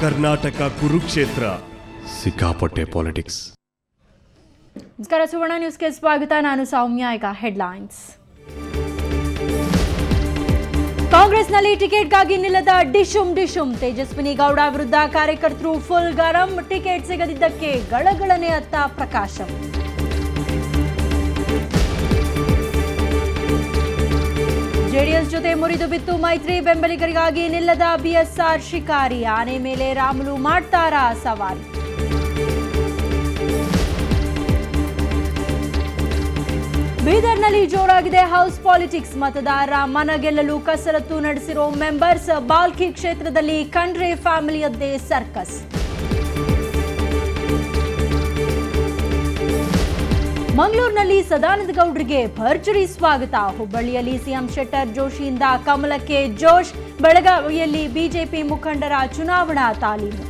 ಕರ್ನಾಟಕ ಕುರುಕ್ಷೇತ್ರ ಸಿಕ್ಕಾಪಟ್ಟೆ ಪಾಲಿಟಿಕ್ಸ್. ನಮಸ್ಕಾರ, ಸುವರ್ಣ ನ್ಯೂಸ್ಗೆ ಸ್ವಾಗತ. ನಾನು ಸೌಮ್ಯ. ಈಗ ಹೆಡ್ಲೈನ್ಸ್. ಕಾಂಗ್ರೆಸ್ನಲ್ಲಿ ಟಿಕೆಟ್ಗಾಗಿ ನಿಲ್ಲದ ಡಿಶುಮ್ ತೇಜಸ್ವಿನಿ ಗೌಡ ವಿರುದ್ಧ ಕಾರ್ಯಕರ್ತರು ಫುಲ್ ಗರಂ. ಟಿಕೆಟ್ ಸಿಗದಿದ್ದಕ್ಕೆ ಗಳಗಳನೆ ಅತ್ತ ಪ್ರಕಾಶಂ. ಜೆಡಿಎಸ್ ಜೊತೆ ಮುರಿದು ಬಿತ್ತು ಮೈತ್ರಿ. ಬೆಂಬಲಿಗರಿಗಾಗಿ ನಿಲ್ಲದ ಬಿಎಸ್ಆರ್ ಶಿಕಾರಿ. ಆನೆ ಮೇಲೆ ರಾಮುಲು ಮಾಡ್ತಾರಾ ಸವಾರಿ. ಬೀದರ್ನಲ್ಲಿ ಜೋರಾಗಿದೆ ಹೌಸ್ ಪಾಲಿಟಿಕ್ಸ್. ಮತದಾರರ ಮನ ಗೆಲ್ಲಲು ಕಸರತ್ತು ನಡೆಸಿರೋ ಮೆಂಬರ್ಸ್. ಬಾಲ್ಕಿ ಕ್ಷೇತ್ರದಲ್ಲಿ ಖಂಡ್ರೆ ಫ್ಯಾಮಿಲಿಯದ್ದೇ ಸರ್ಕಸ್. ಮಂಗಳೂರಿನಲ್ಲಿ ಸದಾನಂದ ಗೌಡರಿಗೆ ಭರ್ಜರಿ ಸ್ವಾಗತ. ಹುಬ್ಬಳ್ಳಿಯಲ್ಲಿ ಸಿಎಂ ಶೆಟ್ಟರ್ ಜೋಶಿಯಿಂದ ಕಮಲಕ್ಕೆ ಜೋಶ್. ಬೆಳಗಾವಿಯಲ್ಲಿ ಬಿಜೆಪಿ ಮುಖಂಡರ ಚುನಾವಣಾ ತಾಲೀಮು.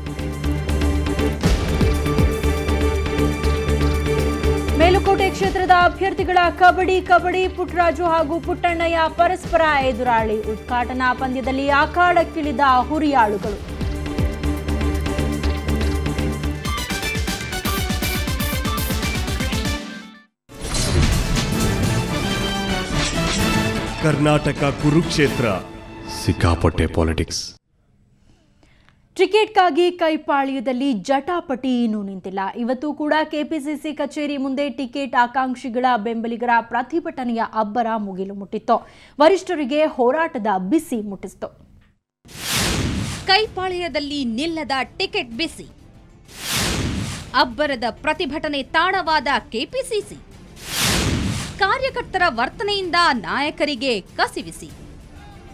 ಮೇಲುಕೋಟೆ ಕ್ಷೇತ್ರದ ಅಭ್ಯರ್ಥಿಗಳ ಕಬಡ್ಡಿ. ಪುಟ್ಟರಾಜು ಹಾಗೂ ಪುಟ್ಟಣ್ಣಯ್ಯ ಪರಸ್ಪರ ಎದುರಾಳಿ. ಉದ್ಘಾಟನಾ ಪಂದ್ಯದಲ್ಲಿ ಅಖಾಡಕ್ಕಿಳಿದ ಹುರಿಯಾಳುಗಳು. ಕರ್ನಾಟಕ ಕುರುಕ್ಷೇತ್ರ ಸಿಕ್ಕಾಪಟ್ಟೆ ಪಾಲಿಟಿಕ್ಸ್. ಟಿಕೆಟ್ಗಾಗಿ ಕೈಪಾಳ್ಯದಲ್ಲಿ ಜಟಾಪಟಿ ಇನ್ನೂ ನಿಂತಿಲ್ಲ. ಇವತ್ತು ಕೂಡ ಕೆಪಿಸಿಸಿ ಕಚೇರಿ ಮುಂದೆ ಟಿಕೆಟ್ ಆಕಾಂಕ್ಷಿಗಳ ಬೆಂಬಲಿಗರ ಪ್ರತಿಭಟನೆಯ ಅಬ್ಬರ ಮುಗಿಲು ಮುಟ್ಟಿತ್ತು. ವರಿಷ್ಠರಿಗೆ ಹೋರಾಟದ ಬಿಸಿ ಮುಟ್ಟಿಸಿತು. ಕೈಪಾಳ್ಯದಲ್ಲಿ ನಿಲ್ಲದ ಟಿಕೆಟ್ ಬಿಸಿ. ಅಬ್ಬರದ ಪ್ರತಿಭಟನೆ ತಾಣವಾದ ಕೆಪಿಸಿಸಿ. ಕಾರ್ಯಕರ್ತರ ವರ್ತನೆಯಿಂದ ನಾಯಕರಿಗೆ ಕಸಿವಿಸಿ.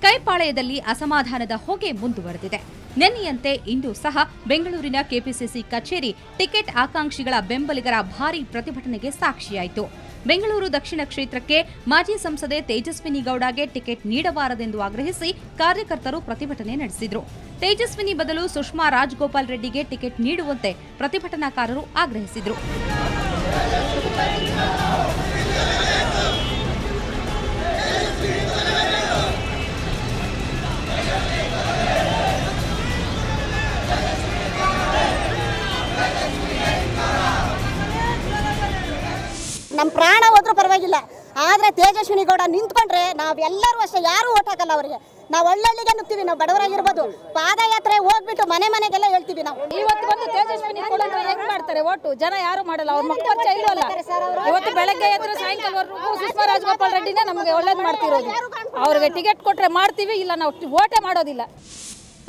ಕೈಪಾಳ್ಯದಲ್ಲಿ ಅಸಮಾಧಾನದ ಹೊಗೆ ಮುಂದುವರೆದಿದೆ. ನಿನ್ನೆಯಂತೆ ಇಂದು ಸಹ ಬೆಂಗಳೂರಿನ ಕೆಪಿಸಿಸಿ ಕಚೇರಿ ಟಿಕೆಟ್ ಆಕಾಂಕ್ಷಿಗಳ ಬೆಂಬಲಿಗರ ಭಾರೀ ಪ್ರತಿಭಟನೆಗೆ ಸಾಕ್ಷಿಯಾಯಿತು. ಬೆಂಗಳೂರು ದಕ್ಷಿಣ ಕ್ಷೇತ್ರಕ್ಕೆ ಮಾಜಿ ಸಂಸದೆ ತೇಜಸ್ವಿನಿ ಗೌಡಗೆ ಟಿಕೆಟ್ ನೀಡಬಾರದೆಂದು ಆಗ್ರಹಿಸಿ ಕಾರ್ಯಕರ್ತರು ಪ್ರತಿಭಟನೆ ನಡೆಸಿದರು. ತೇಜಸ್ವಿನಿ ಬದಲು ಸುಷ್ಮಾ ರಾಜಗೋಪಾಲ್ ರೆಡ್ಡಿಗೆ ಟಿಕೆಟ್ ನೀಡುವಂತೆ ಪ್ರತಿಭಟನಾಕಾರರು ಆಗ್ರಹಿಸಿದರು. ನಮ್ಮ ಪ್ರಾಣ ಹೋದ್ರೂ ಪರವಾಗಿಲ್ಲ, ಆದರೆ ತೇಜಸ್ವಿನಿ ಗೌಡ ನಿಂತ್ಕೊಂಡ್ರೆ ನಾವೆಲ್ಲರೂ ಅಷ್ಟೇ, ಯಾರೂ ಓಟ್ ಹಾಕಲ್ಲ ಅವರಿಗೆ. ನಾವು ಹಳ್ಳಿಗೆ ನುಗ್ತೀವಿ, ನಾವು ಬಡವರಾಗಿರ್ಬೋದು, ಪಾದಯಾತ್ರೆ ಹೋಗ್ಬಿಟ್ಟು ಮನೆಗೆಲ್ಲ ಹೇಳ್ತೀವಿ. ನಾವು ಇವತ್ತು ಬಂದು ತೇಜಸ್ವಿನಿ ಕೊಡೋದು ಹೆಂಗ್ ಮಾಡ್ತಾರೆ ಓಟು? ಜನ ಯಾರು ಮಾಡಲ್ಲ, ಅವ್ರ ಮಕ್ಕಳ ಪರಿಚಯ ಇಲ್ವಲ್ಲ. ಇವತ್ತು ಬೆಳಗ್ಗೆ ಎದ್ದು ಸಾಯಂಕಾಲವರೆಗೂ ಸುಷ್ಮಾ ರಾಜಗೋಪಾಲ್ ರೆಡ್ಡಿನೇ ನಮಗೆ ಒಳ್ಳೇದು ಮಾಡ್ತಿರೋದು. ಅವ್ರಿಗೆ ಟಿಕೆಟ್ ಕೊಟ್ರೆ ಮಾಡ್ತೀವಿ, ಇಲ್ಲ ನಾವು ಓಟೇ ಮಾಡೋದಿಲ್ಲ.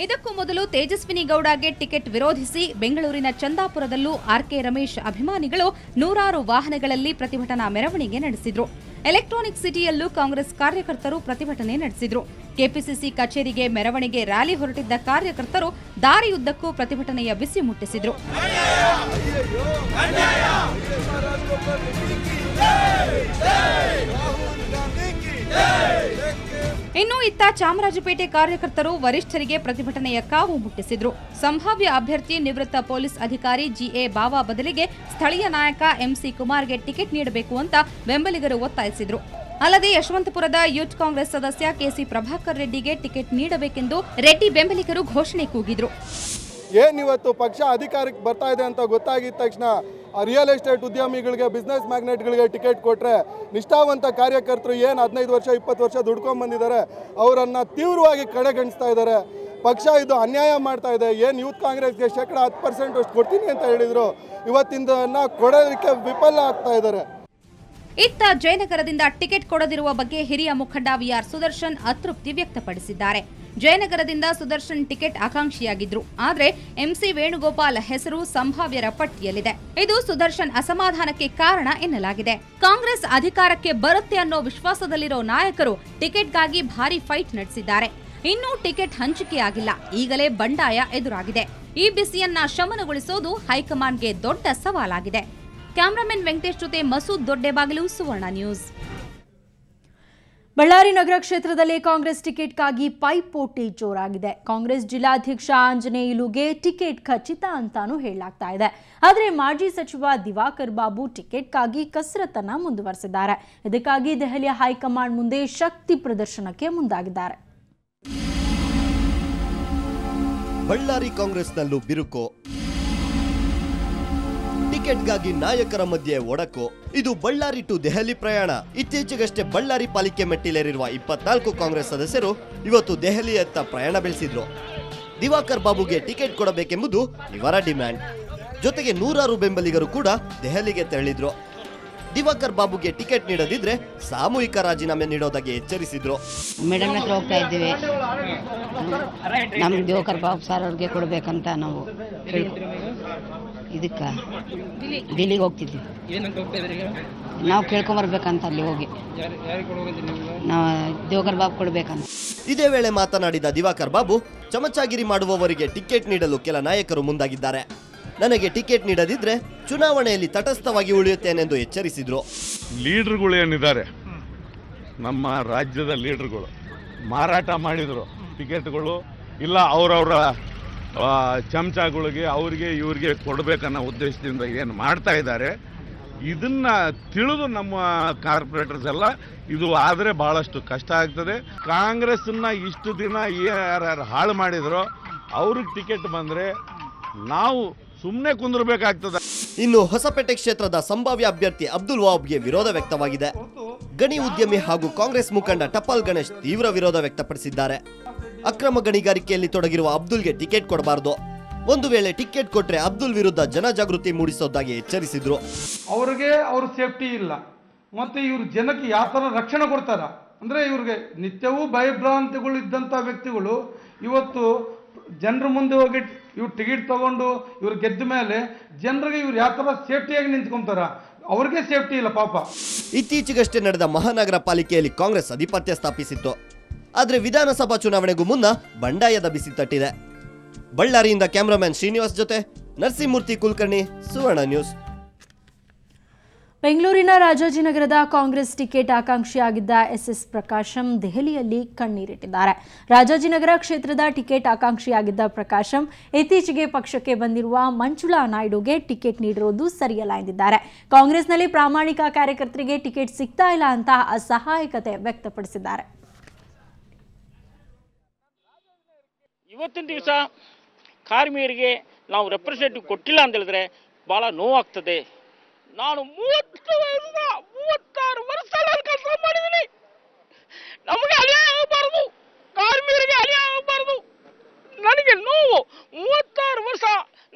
ಇದಕ್ಕೂ ಮೊದಲು ತೇಜಸ್ವಿನಿ ಗೌಡಗೆ ಟಿಕೆಟ್ ವಿರೋಧಿಸಿ ಬೆಂಗಳೂರಿನ ಚಂದಾಪುರದಲ್ಲೂ ಆರ್ಕೆ ರಮೇಶ್ ಅಭಿಮಾನಿಗಳು ನೂರಾರು ವಾಹನಗಳಲ್ಲಿ ಪ್ರತಿಭಟನಾ ಮೆರವಣಿಗೆ ನಡೆಸಿದ್ರು. ಎಲೆಕ್ಟ್ರಾನಿಕ್ ಸಿಟಿಯಲ್ಲೂ ಕಾಂಗ್ರೆಸ್ ಕಾರ್ಯಕರ್ತರು ಪ್ರತಿಭಟನೆ ನಡೆಸಿದ್ರು. ಕೆಪಿಸಿಸಿ ಕಚೇರಿಗೆ ಮೆರವಣಿಗೆ ರ್ಯಾಲಿ ಹೊರಟಿದ್ದ ಕಾರ್ಯಕರ್ತರು ದಾರಿಯುದ್ದಕ್ಕೂ ಪ್ರತಿಭಟನೆಯ ಬಿಸಿ ಮುಟ್ಟಿಸಿದ್ರು. ಇನ್ನು ಇತ್ತ ಚಾಮರಾಜಪೇಟೆ ಕಾರ್ಯಕರ್ತರು ವರಿಷ್ಠರಿಗೆ ಪ್ರತಿಭಟನೆಯ ಕಾವು ಮುಟ್ಟಿಸಿದ್ರು. ಸಂಭಾವ್ಯ ಅಭ್ಯರ್ಥಿ ನಿವೃತ್ತ ಪೊಲೀಸ್ ಅಧಿಕಾರಿ ಜಿಎ ಬಾವಾ ಬದಲಿಗೆ ಸ್ಥಳೀಯ ನಾಯಕ ಎಂಸಿ ಕುಮಾರ್ಗೆ ಟಿಕೆಟ್ ನೀಡಬೇಕು ಅಂತ ಬೆಂಬಲಿಗರು ಒತ್ತಾಯಿಸಿದ್ರು. ಅಲ್ಲದೆ ಯಶವಂತಪುರದ ಯೂತ್ ಕಾಂಗ್ರೆಸ್ ಸದಸ್ಯ ಕೆಸಿ ಪ್ರಭಾಕರ್ ರೆಡ್ಡಿಗೆ ಟಿಕೆಟ್ ನೀಡಬೇಕೆಂದು ರೆಡ್ಡಿ ಬೆಂಬಲಿಗರು ಘೋಷಣೆ ಕೂಗಿದ್ರು. ಏನಿವತ್ತು ಪಕ್ಷ ಅಧಿಕಾರಕ್ಕೆ ಬರ್ತಾ ಇದೆ ಅಂತ ಗೊತ್ತಾಗಿದ ತಕ್ಷಣ ರಿಯಲ್ ಎಸ್ಟೇಟ್ ಉದ್ಯಮಿಗಳಿಗೆ, ಬಿಸ್ನೆಸ್ ಮ್ಯಾಗ್ನೆಟ್ಗಳಿಗೆ ಟಿಕೆಟ್ ಕೊಟ್ಟರೆ ನಿಷ್ಠಾವಂತ ಕಾರ್ಯಕರ್ತರು ಏನು 15 ವರ್ಷ 20 ವರ್ಷ ದುಡ್ಕೊಂಡು ಬಂದಿದ್ದಾರೆ ಅವರನ್ನು ತೀವ್ರವಾಗಿ ಕಡೆಗಣಿಸ್ತಾ ಇದ್ದಾರೆ. ಪಕ್ಷ ಇದು ಅನ್ಯಾಯ ಮಾಡ್ತಾ ಇದೆ. ಏನು ಯೂತ್ ಕಾಂಗ್ರೆಸ್ಗೆ 10% ಅಷ್ಟು ಕೊಡ್ತೀನಿ ಅಂತ ಹೇಳಿದರು, ಇವತ್ತಿಂದನ್ನು ಕೊಡೋದಕ್ಕೆ ವಿಫಲ ಆಗ್ತಾ ಇದ್ದಾರೆ. ಇತ್ತ ಜಯನಗರದಿಂದ ಟಿಕೆಟ್ ಕೊಡದಿರುವ ಬಗ್ಗೆ ಹಿರಿಯ ಮುಖಂಡ ವಿಆರ್ ಸುದರ್ಶನ್ ಅತೃಪ್ತಿ ವ್ಯಕ್ತಪಡಿಸಿದ್ದಾರೆ. ಜಯನಗರದಿಂದ ಸುದರ್ಶನ್ ಟಿಕೆಟ್ ಆಕಾಂಕ್ಷಿಯಾಗಿದ್ರು, ಆದರೆ ಎಂಸಿ ವೇಣುಗೋಪಾಲ್ ಹೆಸರು ಸಂಭಾವ್ಯರ ಪಟ್ಟಿಯಲ್ಲಿದೆ. ಇದು ಸುದರ್ಶನ್ ಅಸಮಾಧಾನಕ್ಕೆ ಕಾರಣ ಎನ್ನಲಾಗಿದೆ. ಕಾಂಗ್ರೆಸ್ ಅಧಿಕಾರಕ್ಕೆ ಬರುತ್ತೆ ಅನ್ನೋ ವಿಶ್ವಾಸದಲ್ಲಿರೋ ನಾಯಕರು ಟಿಕೆಟ್ಗಾಗಿ ಭಾರಿ ಫೈಟ್ ನಡೆಸಿದ್ದಾರೆ. ಇನ್ನೂ ಟಿಕೆಟ್ ಹಂಚಿಕೆಯಾಗಿಲ್ಲ. ಈಗಲೇ ಬಂಡಾಯ ಎದುರಾಗಿದೆ. ಈ ಬಿಸಿಯನ್ನ ಶಮನಗೊಳಿಸೋದು ಹೈಕಮಾಂಡ್ಗೆ ದೊಡ್ಡ ಸವಾಲಾಗಿದೆ. ಕ್ಯಾಮರಾಮನ್ ವೆಂಕಟೇಶ್ ಜೊತೆ ಮಸೂದ್ ದೊಡ್ಡಬಾಗಿಲು, ಸುವರ್ಣ ನ್ಯೂಸ್. ಬಳ್ಳಾರಿ ನಗರ ಕ್ಷೇತ್ರದಲ್ಲಿ ಕಾಂಗ್ರೆಸ್ ಟಿಕೆಟ್ಗಾಗಿ ಪೈಪೋಟಿ ಜೋರಾಗಿದೆ. ಕಾಂಗ್ರೆಸ್ ಜಿಲ್ಲಾಧ್ಯಕ್ಷ ಆಂಜನೇಯುಲುಗೆ ಟಿಕೆಟ್ ಖಚಿತ ಅಂತಾನೂ ಹೇಳಲಾಗ್ತಾ ಇದೆ. ಆದರೆ ಮಾಜಿ ಸಚಿವ ದಿವಾಕರ್ ಬಾಬು ಟಿಕೆಟ್ಗಾಗಿ ಕಸರತ್ತನ್ನ ಮುಂದುವರೆಸಿದ್ದಾರೆ. ಇದಕ್ಕಾಗಿ ದೆಹಲಿಯ ಹೈಕಮಾಂಡ್ ಮುಂದೆ ಶಕ್ತಿ ಪ್ರದರ್ಶನಕ್ಕೆ ಮುಂದಾಗಿದ್ದಾರೆ. ಬಳ್ಳಾರಿ ಕಾಂಗ್ರೆಸ್ನಲ್ಲೂ ಬಿರುಕು, ಟಿಕೆಟ್ಗಾಗಿ ನಾಯಕರ ಮಧ್ಯೆ ಒಡಕು. ಇದು ಬಳ್ಳಾರಿ ಟು ದೆಹಲಿ ಪ್ರಯಾಣ. ಇತ್ತೀಚೆಗಷ್ಟೇ ಬಳ್ಳಾರಿ ಪಾಲಿಕೆ ಮೆಟ್ಟಿಲೇರಿರುವ 24 ಕಾಂಗ್ರೆಸ್ ಸದಸ್ಯರು ಇವತ್ತು ದೆಹಲಿಯತ್ತ ಪ್ರಯಾಣ ಬೆಳೆಸಿದ್ರು. ದಿವಾಕರ್ ಬಾಬುಗೆ ಟಿಕೆಟ್ ಕೊಡಬೇಕೆಂಬುದು ಇವರ ಡಿಮ್ಯಾಂಡ್. ಜೊತೆಗೆ ನೂರಾರು ಬೆಂಬಲಿಗರು ಕೂಡ ದೆಹಲಿಗೆ ತೆರಳಿದ್ರು. ದಿವಾಕರ್ ಬಾಬುಗೆ ಟಿಕೆಟ್ ನೀಡದಿದ್ರೆ ಸಾಮೂಹಿಕ ರಾಜೀನಾಮೆ ನೀಡೋದಾಗಿ ಎಚ್ಚರಿಸಿದ್ರು. ಮೇಡಮ್ ಹತ್ರ ಹೋಗ್ತಾ ಇದ್ದೀವಿ, ನಮ್ಗೆ ದಿವಾಕರ್ ಬಾಬು ಸರ್ ಅವ್ರಿಗೆ ಕೊಡ್ಬೇಕಂತ ನಾವು ಇದಕ್ಕ ದಿಲ್ಲಿಗೆ ಹೋಗ್ತಿದ್ವಿ. ನಾವು ಕೇಳ್ಕೊಂಬರ್ಬೇಕಂತ ಅಲ್ಲಿ ಹೋಗಿ ನಾವು ದಿವಾಕರ್ ಬಾಬು ಕೊಡ್ಬೇಕಂತ. ಇದೇ ವೇಳೆ ಮಾತನಾಡಿದ ದಿವಾಕರ್ ಬಾಬು, ಚಮಚಾಗಿರಿ ಮಾಡುವವರಿಗೆ ಟಿಕೆಟ್ ನೀಡಲು ಕೆಲ ನಾಯಕರು ಮುಂದಾಗಿದ್ದಾರೆ. ನನಗೆ ಟಿಕೆಟ್ ನೀಡದಿದ್ರೆ ಚುನಾವಣೆಯಲ್ಲಿ ತಟಸ್ಥವಾಗಿ ಉಳಿಯುತ್ತೇನೆಂದು ಎಚ್ಚರಿಸಿದ್ರು. ಲೀಡರ್ಗಳು ಏನಿದ್ದಾರೆ, ನಮ್ಮ ರಾಜ್ಯದ ಲೀಡರ್ಗಳು ಮಾರಾಟ ಮಾಡಿದ್ರು ಟಿಕೆಟ್ಗಳು, ಇಲ್ಲ ಅವರವರ ಚಮಚಗಳಿಗೆ ಅವ್ರಿಗೆ ಇವ್ರಿಗೆ ಕೊಡಬೇಕನ್ನೋ ಉದ್ದೇಶದಿಂದ ಏನು ಮಾಡ್ತಾ ಇದ್ದಾರೆ, ಇದನ್ನ ತಿಳಿದು ನಮ್ಮ ಕಾರ್ಪೊರೇಟರ್ಸ್ ಎಲ್ಲ ಇದು ಆದರೆ ಬಹಳಷ್ಟು ಕಷ್ಟ ಆಗ್ತದೆ. ಕಾಂಗ್ರೆಸ್ನ ಇಷ್ಟು ದಿನ ಯಾರ್ಯಾರು ಹಾಳು ಮಾಡಿದ್ರು ಅವ್ರಿಗೆ ಟಿಕೆಟ್ ಬಂದರೆ ನಾವು ಸುಮ್ಮನೆ ಕುಂದಿರಬೇಕಾಗ್ತದೆ. ಇನ್ನು ಹೊಸಪೇಟೆ ಕ್ಷೇತ್ರದ ಸಂಭಾವ್ಯ ಅಭ್ಯರ್ಥಿ ಅಬ್ದುಲ್ ವಹಾಬ್ಗೆ ವಿರೋಧ ವ್ಯಕ್ತವಾಗಿದೆ. ಗಣಿ ಉದ್ಯಮಿ ಹಾಗೂ ಕಾಂಗ್ರೆಸ್ ಮುಖಂಡ ಟಪಾಲ್ ಗಣೇಶ್ ತೀವ್ರ ವಿರೋಧ ವ್ಯಕ್ತಪಡಿಸಿದ್ದಾರೆ. ಅಕ್ರಮ ಗಣಿಗಾರಿಕೆಯಲ್ಲಿ ತೊಡಗಿರುವ ಅಬ್ದುಲ್ಗೆ ಟಿಕೆಟ್ ಕೊಡಬಾರದು, ಒಂದು ವೇಳೆ ಟಿಕೆಟ್ ಕೊಟ್ರೆ ಅಬ್ದುಲ್ ವಿರುದ್ಧ ಜನಜಾಗೃತಿ ಮೂಡಿಸೋದಾಗಿ ಎಚ್ಚರಿಸಿದ್ರು. ಅವ್ರಿಗೆ ಅವ್ರ ಸೇಫ್ಟಿ ಇಲ್ಲ, ಮತ್ತೆ ಇವ್ರು ಜನಕ್ಕೆ ಯಾವ ತರ ರಕ್ಷಣೆ ಕೊಡ್ತಾರ ಅಂದ್ರೆ ಇವ್ರಿಗೆ ನಿತ್ಯವೂ ಭಯಭ್ರಾಂತಿಗಳು ಇದ್ದಂತ ವ್ಯಕ್ತಿಗಳು ಇವತ್ತು ಜನರ ಮುಂದೆ ಹೋಗಿ ಇವ್ರು ಟಿಕೆಟ್ ತಗೊಂಡು ಇವ್ರು ಗೆದ್ದ ಮೇಲೆ ಜನರಿಗೆ ಇವ್ರು ಯಾವ ತರ ಸೇಫ್ಟಿಯಾಗಿ ನಿಂತ್ಕೊಂತಾರ, ಅವ್ರಿಗೆ ಸೇಫ್ಟಿ ಇಲ್ಲ ಪಾಪ. ಇತ್ತೀಚೆಗಷ್ಟೇ ನಡೆದ ಮಹಾನಗರ ಪಾಲಿಕೆಯಲ್ಲಿ ಕಾಂಗ್ರೆಸ್ ಅಧಿಪತ್ಯ ಸ್ಥಾಪಿಸಿತ್ತು. ಆದರೆ ವಿಧಾನಸಭಾ ಚುನಾವಣೆಗೂ ಮುನ್ನ ಬಂಡಾಯದ ಬಿಸಿ ತಟ್ಟಿದೆ. ಬಳ್ಳಾರಿಯಿಂದ ಕ್ಯಾಮರಾಮನ್ ಶ್ರೀನಿವಾಸ್ ಜೊತೆ ನರಸಿಂಹಮೂರ್ತಿ ಕುಲಕರ್ಣಿ, ಸುವರ್ಣ ನ್ಯೂಸ್. ಬೆಂಗಳೂರಿನ ರಾಜಾಜಿನಗರದ ಕಾಂಗ್ರೆಸ್ ಟಿಕೆಟ್ ಆಕಾಂಕ್ಷಿಯಾಗಿದ್ದ ಎಸ್ ಪ್ರಕಾಶಂ ದೆಹಲಿಯಲ್ಲಿ ಕಣ್ಣೀರಿಟ್ಟಿದ್ದಾರೆ. ರಾಜಾಜಿನಗರ ಕ್ಷೇತ್ರದ ಟಿಕೆಟ್ ಆಕಾಂಕ್ಷಿಯಾಗಿದ್ದ ಪ್ರಕಾಶಂ ಇತ್ತೀಚೆಗೆ ಪಕ್ಷಕ್ಕೆ ಬಂದಿರುವ ಮಂಜುಳಾ ನಾಯ್ಡುಗೆ ಟಿಕೆಟ್ ನೀಡಿರುವುದು ಸರಿಯಲ್ಲ ಎಂದಿದ್ದಾರೆ. ಕಾಂಗ್ರೆಸ್ನಲ್ಲಿ ಪ್ರಾಮಾಣಿಕ ಕಾರ್ಯಕರ್ತರಿಗೆ ಟಿಕೆಟ್ ಸಿಗ್ತಾ ಇಲ್ಲ ಅಂತ ಅಸಹಾಯಕತೆ ವ್ಯಕ್ತಪಡಿಸಿದ್ದಾರೆ. ಇವತ್ತಿನ ದಿವಸ ಕಾರ್ಮಿಕರಿಗೆ ನಾವು ರೆಪ್ರೆಸೆಂಟೇಟಿವ್ ಕೊಟ್ಟಿಲ್ಲ ಅಂತ ಹೇಳಿದ್ರೆ ಬಹಳ ನೋವಾಗ್ತದೆ. ನಾನು 36 ವರ್ಷ ಕೆಲಸ ಮಾಡಿದ್ದೀನಿ. ನಮಗೆ ಅನ್ಯಾಯ ಆಗಬಾರ್ದು, ಕಾರ್ಮಿಕರಿಗೆ ಅನ್ಯಾಯ ಆಗಬಾರ್ದು. ನನಗೆ ನೋವು. 36 ವರ್ಷ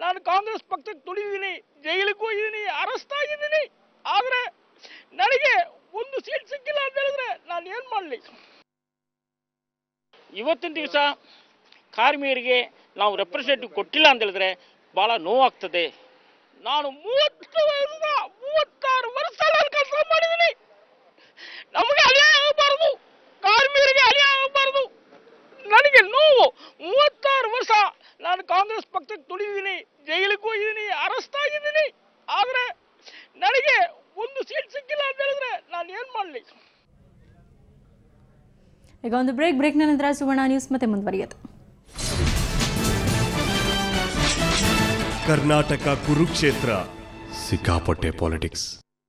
ನಾನು ಕಾಂಗ್ರೆಸ್ ಪಕ್ಷಕ್ಕೆ ದುಡಿದಿದ್ದೀನಿ, ಜೈಲಿಗೆ ಹೋಗಿದ್ದೀನಿ, ಅರೆಸ್ಟ್ ಆಗಿದ್ದೀನಿ. ಆದರೆ ನನಗೆ ಒಂದು ಸೀಟ್ ಸಿಕ್ಕಿಲ್ಲ ಅಂತ ಹೇಳಿದ್ರೆ ನಾನು ಏನು ಮಾಡಲಿ? ಇವತ್ತಿನ ದಿವಸ ಕಾರ್ಮಿಕರಿಗೆ ನಾವು ರೆಪ್ರೆಸೆಂಟೇಟಿವ್ ಕೊಟ್ಟಿಲ್ಲ ಅಂತ ಹೇಳಿದ್ರೆ ಬಹಳ ನೋವಾಗ್ತದೆ. ನಾನು 36 ವರ್ಷ ಕೆಲಸ ಮಾಡಿದ್ದೀನಿ. ನಮಗೆ ಅನ್ಯಾಯ ಆಗಬಾರ್ದು, ಕಾರ್ಮಿಕರಿಗೆ ಅನ್ಯಾಯ ಆಗಬಾರ್ದು. ನನಗೆ ನೋವು. 36 ವರ್ಷ ನಾನು ಕಾಂಗ್ರೆಸ್ ಪಕ್ಷಕ್ಕೆ ದುಡಿದಿದ್ದೀನಿ, ಜೈಲಿಗೆ ಹೋಗಿದ್ದೀನಿ, ಅರೆಸ್ಟ್ ಆಗಿದ್ದೀನಿ. ಆದರೆ ನನಗೆ ಒಂದು ಸೀಟ್ ಸಿಕ್ಕಿಲ್ಲ ಅಂತ ಹೇಳಿದ್ರೆ ನಾನು ಏನು ಮಾಡಲಿ? ಈಗ ಒಂದು ಬ್ರೇಕ್ನ ನಂತರ ಸುವರ್ಣ ನ್ಯೂಸ್ ಮತ್ತೆ ಮುಂದುವರಿಯುತ್ತೆ. ಕರ್ನಾಟಕ ಕುರುಕ್ಷೇತ್ರ, ಸಿಕ್ಕಾಪಟ್ಟೆ ಪಾಲಿಟಿಕ್ಸ್.